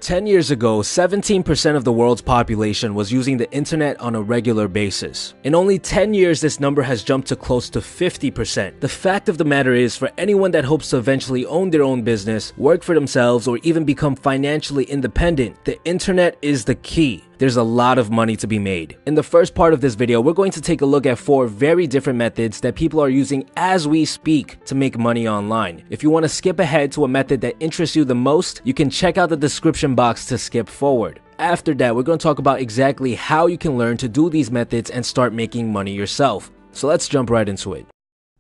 10 years ago, 17% of the world's population was using the internet on a regular basis. In only 10 years, this number has jumped to close to 50%. The fact of the matter is, for anyone that hopes to eventually own their own business, work for themselves, or even become financially independent, the internet is the key. There's a lot of money to be made. In the first part of this video, we're going to take a look at 4 very different methods that people are using as we speak to make money online. If you want to skip ahead to a method that interests you the most, you can check out the description box to skip forward. After that, we're going to talk about exactly how you can learn to do these methods and start making money yourself. So let's jump right into it.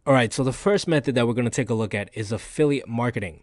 Alright, so the first method that we're going to take a look at is affiliate marketing.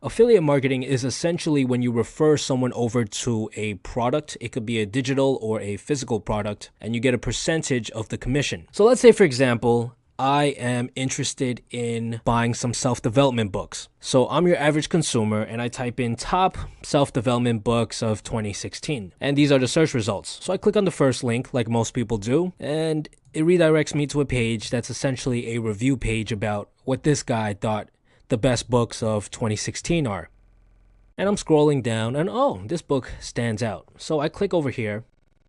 Affiliate marketing is essentially when you refer someone over to a product. It could be a digital or a physical product, and you get a percentage of the commission. So let's say, for example, I am interested in buying some self-development books. So I'm your average consumer and I type in top self-development books of 2016. And these are the search results. So I click on the first link like most people do, and it redirects me to a page that's essentially a review page about what this guy thought the best books of 2016 are. And I'm scrolling down and oh, this book stands out. So I click over here.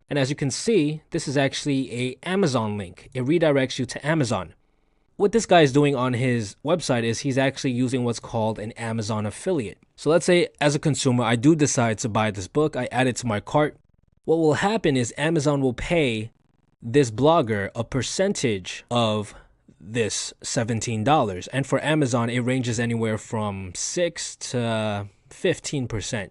And as you can see, this is actually a Amazon link. It redirects you to Amazon. What this guy is doing on his website is he's actually using what's called an Amazon affiliate. So let's say as a consumer, I do decide to buy this book. I add it to my cart. What will happen is Amazon will pay this blogger a percentage of this $17. And for Amazon, it ranges anywhere from 6 to 15%.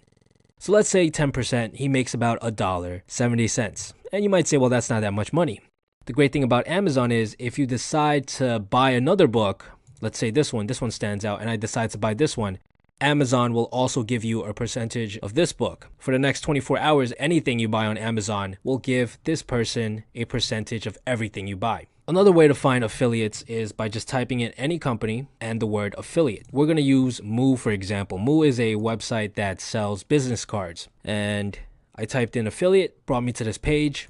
So let's say 10%, he makes about $1.70. And you might say, well, that's not that much money. The great thing about Amazon is if you decide to buy another book, let's say this one stands out, and I decide to buy this one, Amazon will also give you a percentage of this book. For the next 24 hours, anything you buy on Amazon will give this person a percentage of everything you buy. Another way to find affiliates is by just typing in any company and the word affiliate. We're going to use Moo, for example. Moo is a website that sells business cards. And I typed in affiliate, brought me to this page.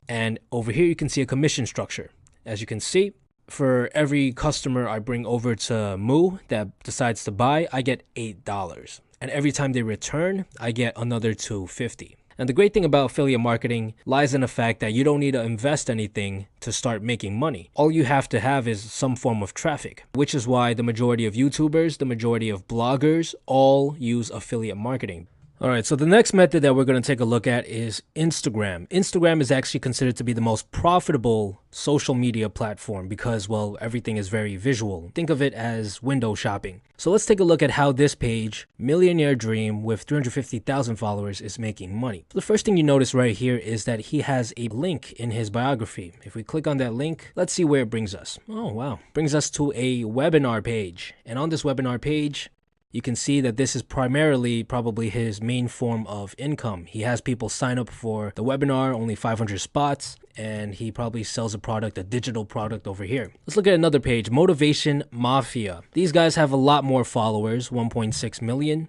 And over here, you can see a commission structure. As you can see, for every customer I bring over to Moo that decides to buy, I get $8. And every time they return, I get another $2.50. And the great thing about affiliate marketing lies in the fact that you don't need to invest anything to start making money. All you have to have is some form of traffic, which is why the majority of YouTubers, the majority of bloggers, all use affiliate marketing. Alright, so the next method that we're going to take a look at is Instagram. Instagram is actually considered to be the most profitable social media platform because, well, everything is very visual. Think of it as window shopping. So let's take a look at how this page, Millionaire Dream with 350,000 followers, is making money. The first thing you notice right here is that he has a link in his biography. If we click on that link, let's see where it brings us. Oh, wow. Brings us to a webinar page. And on this webinar page, you can see that this is primarily probably his main form of income. He has people sign up for the webinar, only 500 spots, and he probably sells a product, a digital product over here. Let's look at another page, Motivation Mafia. These guys have a lot more followers, 1.6 million.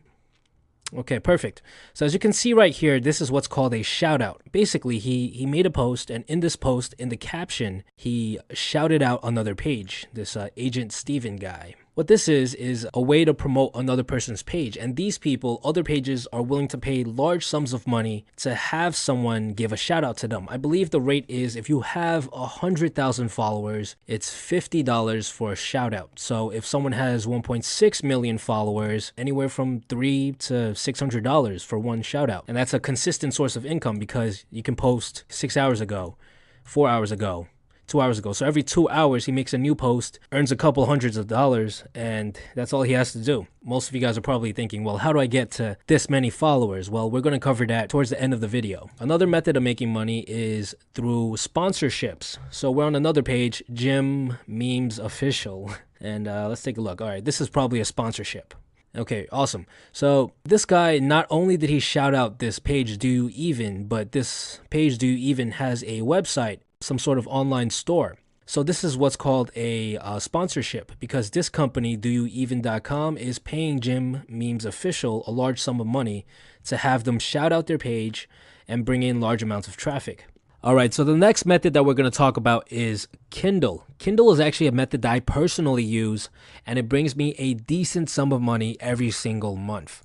Okay, perfect. So as you can see right here, this is what's called a shout out. Basically, he made a post, and in this post, in the caption, he shouted out another page, this Agent Steven guy. What this is a way to promote another person's page. And these people, other pages, are willing to pay large sums of money to have someone give a shout out to them. I believe the rate is if you have 100,000 followers, it's $50 for a shout out. So if someone has 1.6 million followers, anywhere from $300 to $600 for one shout out. And that's a consistent source of income because you can post 6 hours ago, 4 hours ago, 2 hours ago. So every 2 hours, he makes a new post, earns a couple hundreds of dollars, and that's all he has to do. Most of you guys are probably thinking, well, how do I get to this many followers? Well, we're going to cover that towards the end of the video. Another method of making money is through sponsorships. So we're on another page, Jim Memes Official, and let's take a look. All right, this is probably a sponsorship. Okay, awesome. So this guy, not only did he shout out this page Do You Even, but this page Do You Even has a website, some sort of online store. So this is what's called a sponsorship because this company, doyoueven.com, is paying Jim Memes Official a large sum of money to have them shout out their page and bring in large amounts of traffic. All right, so the next method that we're going to talk about is Kindle. Kindle is actually a method that I personally use, and it brings me a decent sum of money every single month.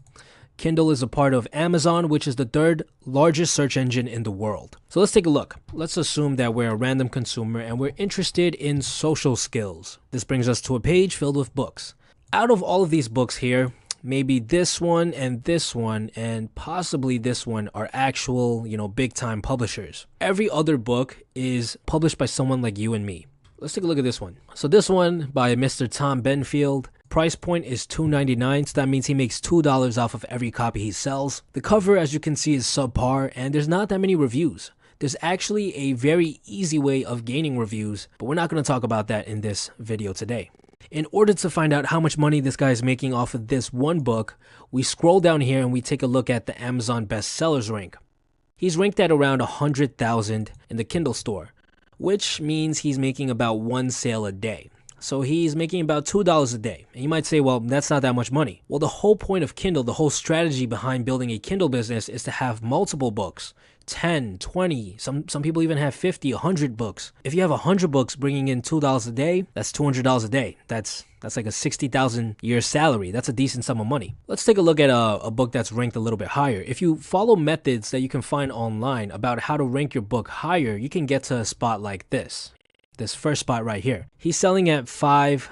Kindle is a part of Amazon, which is the third largest search engine in the world. So let's take a look. Let's assume that we're a random consumer and we're interested in social skills. This brings us to a page filled with books. Out of all of these books here, maybe this one and possibly this one are actual, big time publishers. Every other book is published by someone like you and me. Let's take a look at this one. So this one by Mr. Tom Benfield. Price point is $2.99, so that means he makes $2 off of every copy he sells. The cover, as you can see, is subpar, and there's not that many reviews. There's actually a very easy way of gaining reviews, but we're not going to talk about that in this video today. In order to find out how much money this guy is making off of this one book, we scroll down here and we take a look at the Amazon bestsellers rank. He's ranked at around 100,000 in the Kindle store, which means he's making about one sale a day. So he's making about $2 a day. And you might say, well, that's not that much money. Well, the whole point of Kindle, the whole strategy behind building a Kindle business is to have multiple books. 10, 20, some people even have 50, 100 books. If you have 100 books bringing in $2 a day, that's $200 a day. That's like a 60,000 year salary. That's a decent sum of money. Let's take a look at a book that's ranked a little bit higher. If you follow methods that you can find online about how to rank your book higher, you can get to a spot like this first spot right here. He's selling at $5.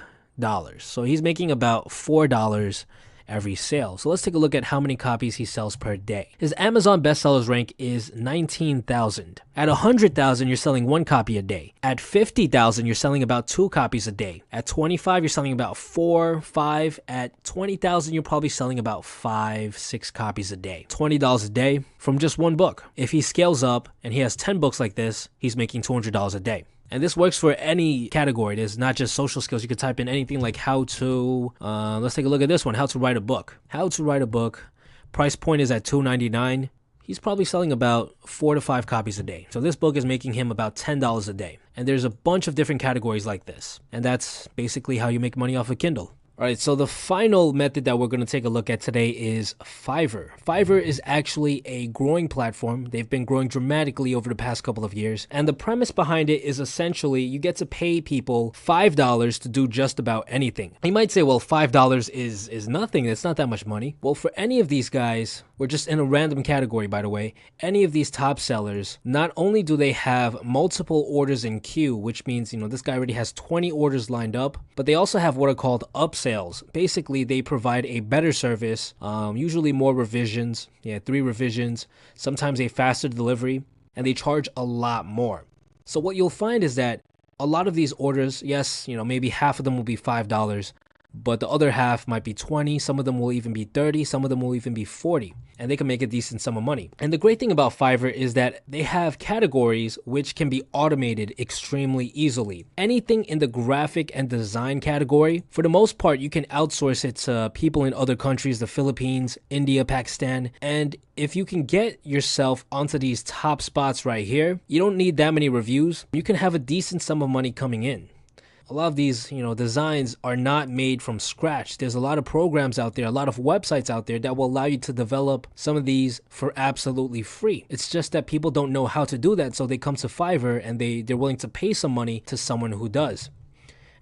So he's making about $4 every sale. So let's take a look at how many copies he sells per day. His Amazon bestsellers rank is 19,000. At 100,000, you're selling 1 copy a day. At 50,000, you're selling about 2 copies a day. At 25, you're selling about 4, 5. At 20,000, you're probably selling about 5, 6 copies a day. $20 a day from just one book. If he scales up and he has 10 books like this, he's making $200 a day. And this works for any category. It is not just social skills. You could type in anything like how to, let's take a look at this one, how to write a book. How to write a book. Price point is at $2.99. He's probably selling about 4 to 5 copies a day. So this book is making him about $10 a day. And there's a bunch of different categories like this. And that's basically how you make money off of Kindle. All right, so the final method that we're going to take a look at today is Fiverr. Fiverr is actually a growing platform. They've been growing dramatically over the past couple of years. And the premise behind it is essentially you get to pay people $5 to do just about anything. You might say, well, $5 is nothing. It's not that much money. Well, for any of these guys, we're just in a random category, by the way, any of these top sellers, not only do they have multiple orders in queue, which means, this guy already has 20 orders lined up, but they also have what are called upsales. Basically, they provide a better service, usually more revisions, 3 revisions, sometimes a faster delivery, and they charge a lot more. So what you'll find is that a lot of these orders, yes, maybe half of them will be $5, but the other half might be 20, some of them will even be 30, some of them will even be 40, and they can make a decent sum of money. And the great thing about Fiverr is that they have categories which can be automated extremely easily. Anything in the graphic and design category, for the most part, you can outsource it to people in other countries, the Philippines, India, Pakistan, and if you can get yourself onto these top spots right here, you don't need that many reviews. You can have a decent sum of money coming in. A lot of these, designs are not made from scratch. There's a lot of programs out there, a lot of websites out there that will allow you to develop some of these for absolutely free. It's just that people don't know how to do that, so they come to Fiverr and they're willing to pay some money to someone who does.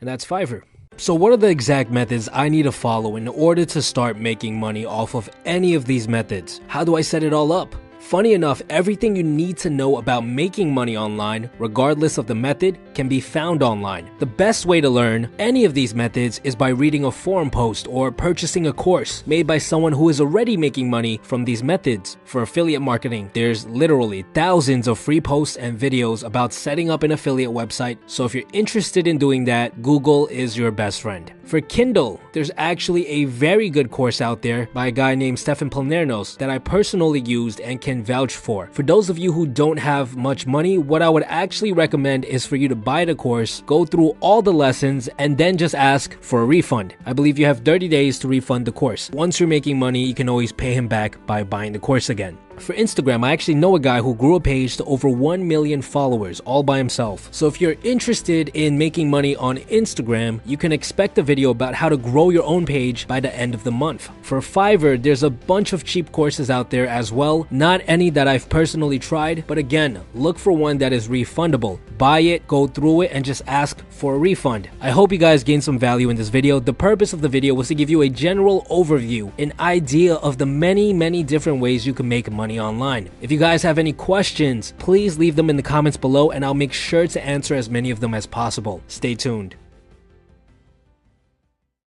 And that's Fiverr. So what are the exact methods I need to follow in order to start making money off of any of these methods? How do I set it all up? Funny enough, everything you need to know about making money online, regardless of the method, can be found online. The best way to learn any of these methods is by reading a forum post or purchasing a course made by someone who is already making money from these methods. For affiliate marketing, there's literally thousands of free posts and videos about setting up an affiliate website, so if you're interested in doing that, Google is your best friend. For Kindle, there's actually a very good course out there by a guy named Stefan Palnernos that I personally used and can vouch for. For those of you who don't have much money, what I would actually recommend is for you to buy the course, go through all the lessons, and then just ask for a refund. I believe you have 30 days to refund the course. Once you're making money, you can always pay him back by buying the course again. For Instagram, I actually know a guy who grew a page to over 1 million followers all by himself. So if you're interested in making money on Instagram, you can expect a video about how to grow your own page by the end of the month. For Fiverr, there's a bunch of cheap courses out there as well. Not any that I've personally tried, but again, look for one that is refundable. Buy it, go through it, and just ask for a refund. I hope you guys gained some value in this video. The purpose of the video was to give you a general overview, an idea of the many different ways you can make money online. If you guys have any questions, please leave them in the comments below and I'll make sure to answer as many of them as possible. Stay tuned.